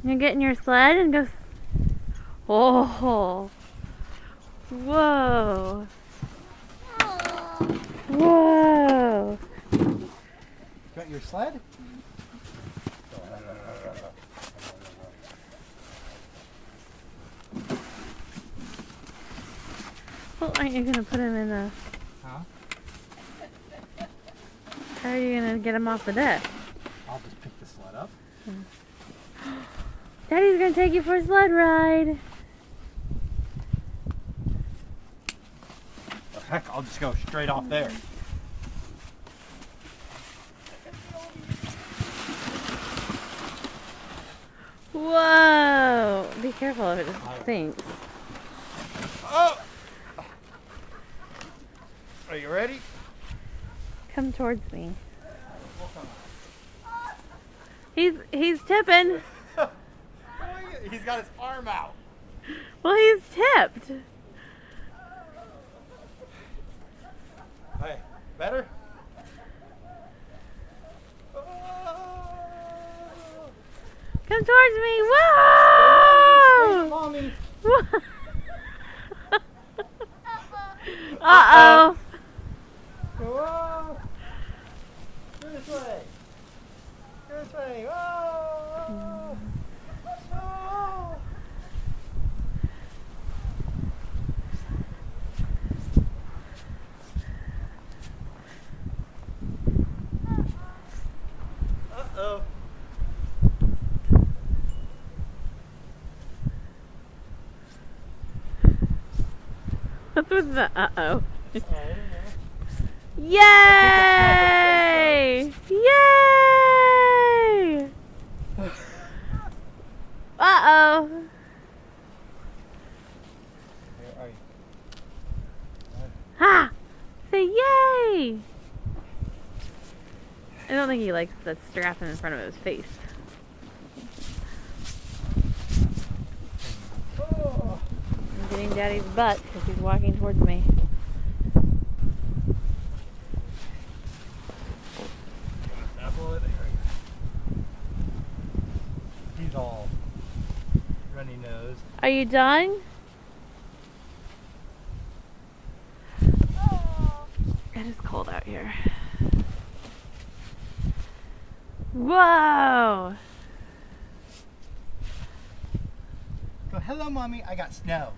You get in your sled and go. Oh. Whoa. Whoa. Got your sled? Well, aren't you gonna put him in the? Huh? How are you gonna get him off the deck? I'll just pick the sled up. Daddy's gonna take you for a sled ride. Oh, heck, I'll just go straight off there. Whoa! Be careful if it just sinks. Oh! Are you ready? Come towards me. He's tipping. He's got his arm out. Well, he's tipped. Hey, better? Come towards me. Whoa! Mommy. Uh-oh. Whoa! This way. This way. Whoa! Whoa! Uh-oh. What's with the uh-oh? Yay! Yay! Uh-oh. Where are you? Ha! Say yay! I don't think he likes the strap in front of his face. Oh. I'm getting Daddy's butt because he's walking towards me. He's all runny nose. Are you done? It is cold out here. Whoa! Go, hello, Mommy. I got snow.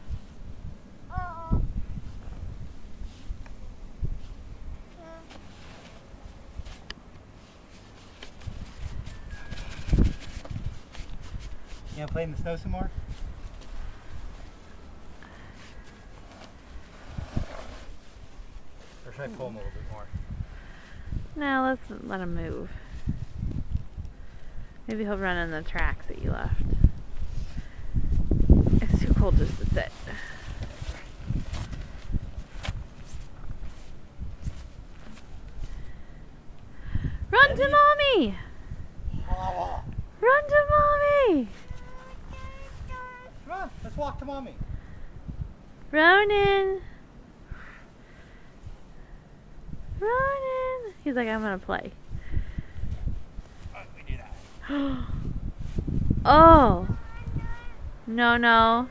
You want to play in the snow some more? Or should I pull him a little bit more? No, let's let him move. Maybe he'll run in the tracks that you left. It's too cold just to sit. Run to Mommy! Run to Mommy! Come on, let's walk to Mommy. Ronan! Ronan! He's like, I'm gonna play. We do that. Oh! No, no.